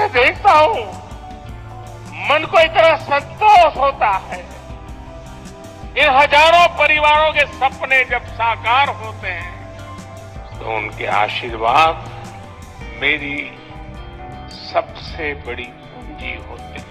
देखता हूं, मन को इतना संतोष होता है। इन हजारों परिवारों के सपने जब साकार होते हैं तो उनके आशीर्वाद मेरी सबसे बड़ी पूंजी होते हैं।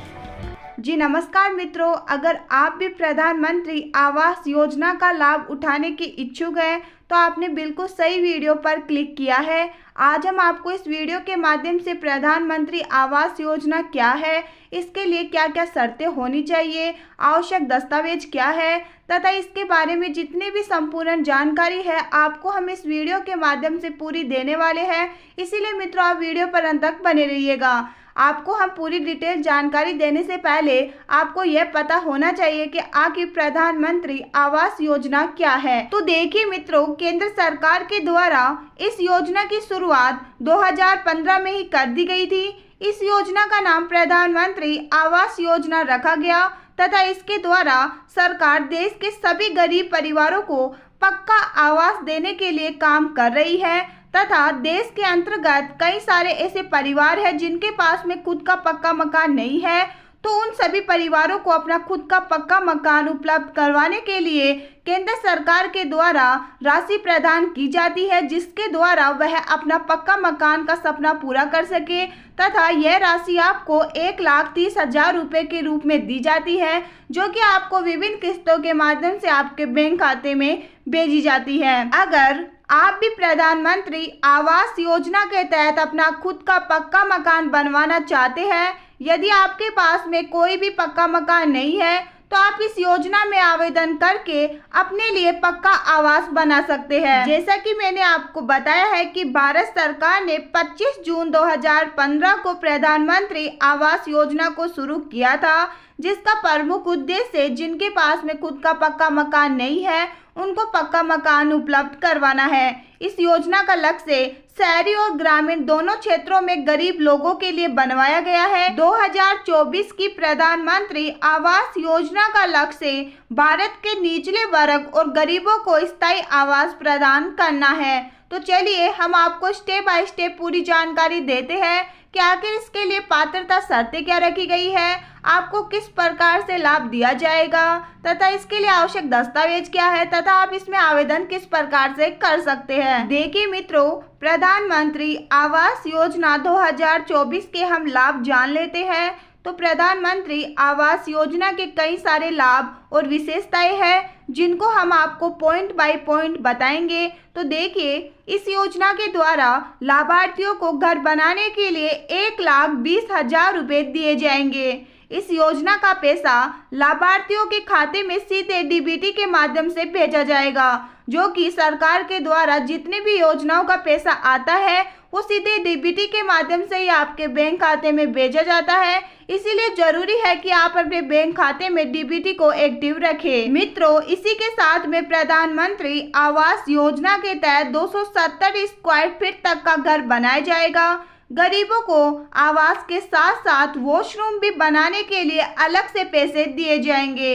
जी नमस्कार मित्रों, अगर आप भी प्रधानमंत्री आवास योजना का लाभ उठाने के इच्छुक हैं तो आपने बिल्कुल सही वीडियो पर क्लिक किया है। आज हम आपको इस वीडियो के माध्यम से प्रधानमंत्री आवास योजना क्या है, इसके लिए क्या क्या शर्तें होनी चाहिए, आवश्यक दस्तावेज क्या है तथा इसके बारे में जितनी भी संपूर्ण जानकारी है आपको हम इस वीडियो के माध्यम से पूरी देने वाले हैं। इसीलिए मित्रों आप वीडियो पर अंत तक बने रहिएगा। आपको हम पूरी डिटेल जानकारी देने से पहले आपको यह पता होना चाहिए कि आखिर प्रधानमंत्री आवास योजना क्या है। तो देखिए मित्रों, केंद्र सरकार के द्वारा इस योजना की शुरुआत 2015 में ही कर दी गई थी। इस योजना का नाम प्रधानमंत्री आवास योजना रखा गया तथा इसके द्वारा सरकार देश के सभी गरीब परिवारों को पक्का आवास देने के लिए काम कर रही है तथा देश के अंतर्गत कई सारे ऐसे परिवार हैं जिनके पास में खुद का पक्का मकान नहीं है, तो उन सभी परिवारों को अपना खुद का पक्का मकान उपलब्ध करवाने के लिए केंद्र सरकार के द्वारा राशि प्रदान की जाती है, जिसके द्वारा वह अपना पक्का मकान का सपना पूरा कर सके तथा यह राशि आपको 1,30,000 रुपये के रूप में दी जाती है, जो कि आपको विभिन्न किस्तों के माध्यम से आपके बैंक खाते में भेजी जाती है। अगर आप भी प्रधानमंत्री आवास योजना के तहत अपना खुद का पक्का मकान बनवाना चाहते हैं, यदि आपके पास में कोई भी पक्का मकान नहीं है तो आप इस योजना में आवेदन करके अपने लिए पक्का आवास बना सकते हैं। जैसा कि मैंने आपको बताया है कि भारत सरकार ने 25 जून 2015 को प्रधानमंत्री आवास योजना को शुरू किया था, जिसका प्रमुख उद्देश्य जिनके पास में खुद का पक्का मकान नहीं है उनको पक्का मकान उपलब्ध करवाना है। इस योजना का लक्ष्य शहरी और ग्रामीण दोनों क्षेत्रों में गरीब लोगों के लिए बनवाया गया है। 2024 की प्रधानमंत्री आवास योजना का लक्ष्य भारत के निचले वर्ग और गरीबों को स्थायी आवास प्रदान करना है। तो चलिए हम आपको स्टेप बाय स्टेप पूरी जानकारी देते हैं कि आखिर इसके लिए पात्रता शर्तें क्या रखी गई है, आपको किस प्रकार से लाभ दिया जाएगा तथा इसके लिए आवश्यक दस्तावेज क्या है तथा आप इसमें आवेदन किस प्रकार से कर सकते हैं। देखिए मित्रों, प्रधानमंत्री आवास योजना 2024 के हम लाभ जान लेते हैं। तो प्रधानमंत्री आवास योजना के कई सारे लाभ और विशेषताएं हैं जिनको हम आपको पॉइंट बाय पॉइंट बताएंगे। तो देखिए, इस योजना के द्वारा लाभार्थियों को घर बनाने के लिए 1,20,000 रुपये दिए जाएंगे। इस योजना का पैसा लाभार्थियों के खाते में सीधे डीबीटी के माध्यम से भेजा जाएगा, जो कि सरकार के द्वारा जितनी भी योजनाओं का पैसा आता है वो सीधे डीबीटी के माध्यम से ही आपके बैंक खाते में भेजा जाता है। इसीलिए जरूरी है कि आप अपने बैंक खाते में डीबीटी को एक्टिव रखें। मित्रों, इसी के साथ में प्रधानमंत्री आवास योजना के तहत 270 स्क्वायर फीट तक का घर बनाया जाएगा। गरीबों को आवास के साथ साथ वॉशरूम भी बनाने के लिए अलग से पैसे दिए जाएंगे।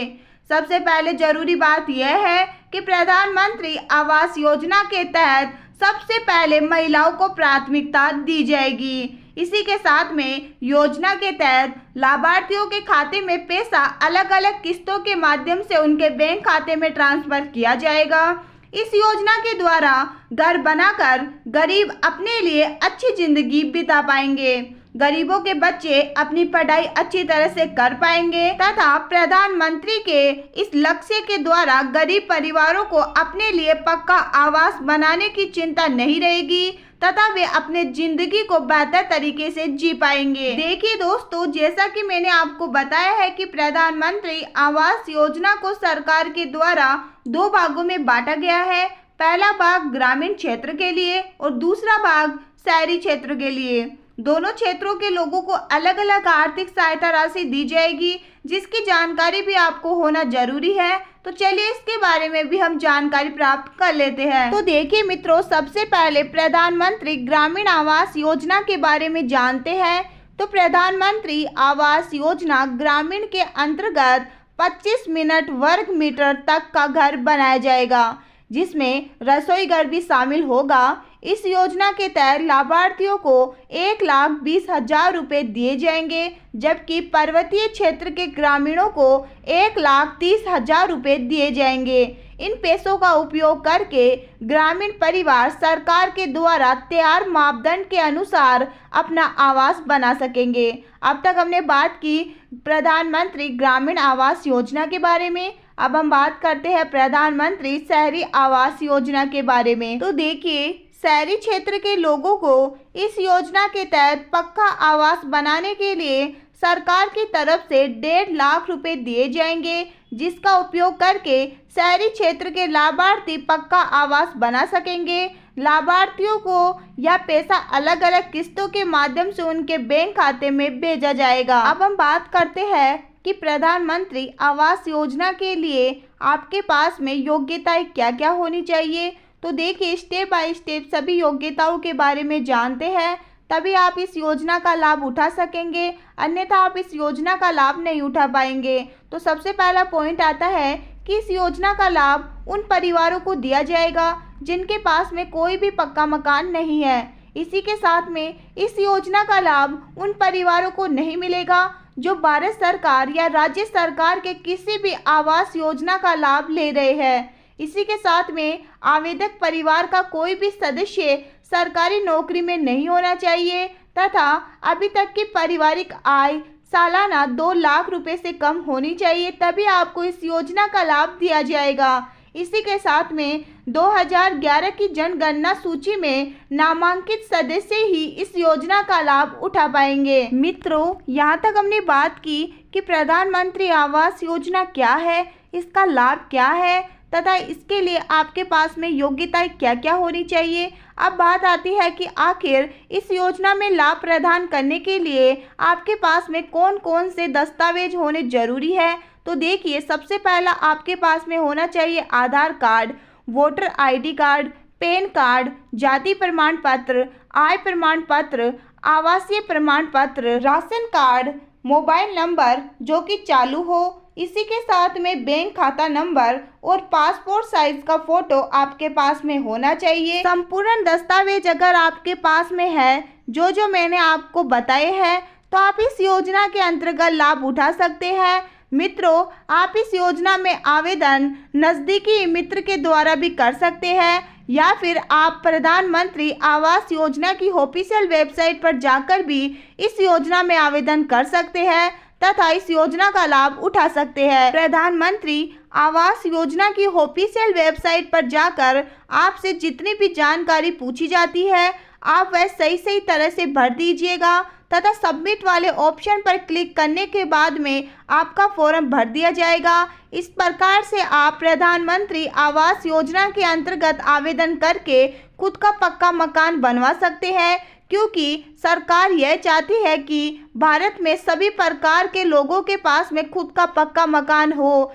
सबसे पहले जरूरी बात यह है कि प्रधानमंत्री आवास योजना के तहत सबसे पहले महिलाओं को प्राथमिकता दी जाएगी। इसी के साथ में योजना के तहत लाभार्थियों के खाते में पैसा अलग अलग किस्तों के माध्यम से उनके बैंक खाते में ट्रांसफर किया जाएगा। इस योजना के द्वारा घर बनाकर गरीब अपने लिए अच्छी जिंदगी बिता पाएंगे, गरीबों के बच्चे अपनी पढ़ाई अच्छी तरह से कर पाएंगे तथा प्रधानमंत्री के इस लक्ष्य के द्वारा गरीब परिवारों को अपने लिए पक्का आवास बनाने की चिंता नहीं रहेगी तथा वे अपने जिंदगी को बेहतर तरीके से जी पाएंगे। देखिए दोस्तों, जैसा कि मैंने आपको बताया है कि प्रधानमंत्री आवास योजना को सरकार के द्वारा 2 भागों में बांटा गया है। पहला भाग ग्रामीण क्षेत्र के लिए और दूसरा भाग शहरी क्षेत्र के लिए। दोनों क्षेत्रों के लोगों को अलग अलग आर्थिक सहायता राशि दी जाएगी, जिसकी जानकारी भी आपको होना जरूरी है। तो चलिए इसके बारे में भी हम जानकारी प्राप्त कर लेते हैं। तो देखिए मित्रों, सबसे पहले प्रधानमंत्री ग्रामीण आवास योजना के बारे में जानते हैं। तो प्रधानमंत्री आवास योजना ग्रामीण के अंतर्गत 25 मिनट वर्ग मीटर तक का घर बनाया जाएगा, जिसमें रसोई घर भी शामिल होगा। इस योजना के तहत लाभार्थियों को 1,20,000 रुपये दिए जाएंगे, जबकि पर्वतीय क्षेत्र के ग्रामीणों को 1,30,000 रुपये दिए जाएंगे। इन पैसों का उपयोग करके ग्रामीण परिवार सरकार के द्वारा तैयार मापदंड के अनुसार अपना आवास बना सकेंगे। अब तक हमने बात की प्रधानमंत्री ग्रामीण आवास योजना के बारे में। अब हम बात करते हैं प्रधानमंत्री शहरी आवास योजना के बारे में। तो देखिए, शहरी क्षेत्र के लोगों को इस योजना के तहत पक्का आवास बनाने के लिए सरकार की तरफ से 1.5 लाख रुपए दिए जाएंगे, जिसका उपयोग करके शहरी क्षेत्र के लाभार्थी पक्का आवास बना सकेंगे। लाभार्थियों को यह पैसा अलग अलग किस्तों के माध्यम से उनके बैंक खाते में भेजा जाएगा। अब हम बात करते हैं कि प्रधानमंत्री आवास योजना के लिए आपके पास में योग्यताएं क्या क्या होनी चाहिए। तो देखिए, स्टेप बाय स्टेप सभी योग्यताओं के बारे में जानते हैं, तभी आप इस योजना का लाभ उठा सकेंगे, अन्यथा आप इस योजना का लाभ नहीं उठा पाएंगे। तो सबसे पहला पॉइंट आता है कि इस योजना का लाभ उन परिवारों को दिया जाएगा जिनके पास में कोई भी पक्का मकान नहीं है। इसी के साथ में इस योजना का लाभ उन परिवारों को नहीं मिलेगा जो भारत सरकार या राज्य सरकार के किसी भी आवास योजना का लाभ ले रहे हैं। इसी के साथ में आवेदक परिवार का कोई भी सदस्य सरकारी नौकरी में नहीं होना चाहिए तथा अभी तक की पारिवारिक आय सालाना 2 लाख रुपए से कम होनी चाहिए, तभी आपको इस योजना का लाभ दिया जाएगा। इसी के साथ में 2011 की जनगणना सूची में नामांकित सदस्य ही इस योजना का लाभ उठा पाएंगे। मित्रों, यहाँ तक हमने बात की कि प्रधानमंत्री आवास योजना क्या है, इसका लाभ क्या है तथा इसके लिए आपके पास में योग्यताएं क्या क्या होनी चाहिए। अब बात आती है कि आखिर इस योजना में लाभ प्रदान करने के लिए आपके पास में कौन कौन से दस्तावेज होने जरूरी है। तो देखिए, सबसे पहला आपके पास में होना चाहिए Aadhaar card, voter ID card, PAN card, जाति प्रमाण पत्र, आय प्रमाण पत्र, आवासीय प्रमाण पत्र, राशन कार्ड, मोबाइल नंबर जो कि चालू हो। इसी के साथ में बैंक खाता नंबर और पासपोर्ट साइज का फोटो आपके पास में होना चाहिए। संपूर्ण दस्तावेज अगर आपके पास में है जो मैंने आपको बताए हैं, तो आप इस योजना के अंतर्गत लाभ उठा सकते हैं। मित्रों, आप इस योजना में आवेदन नज़दीकी मित्र के द्वारा भी कर सकते हैं या फिर आप प्रधानमंत्री आवास योजना की ऑफिशियल वेबसाइट पर जाकर भी इस योजना में आवेदन कर सकते हैं तथा इस योजना का लाभ उठा सकते हैं। प्रधानमंत्री आवास योजना की ऑफिशियल वेबसाइट पर जाकर आपसे जितनी भी जानकारी पूछी जाती है, आप वह सही तरह से भर दीजिएगा तथा सबमिट वाले ऑप्शन पर क्लिक करने के बाद में आपका फॉर्म भर दिया जाएगा। इस प्रकार से आप प्रधानमंत्री आवास योजना के अंतर्गत आवेदन करके खुद का पक्का मकान बनवा सकते हैं, क्योंकि सरकार यह चाहती है कि भारत में सभी प्रकार के लोगों के पास में खुद का पक्का मकान हो।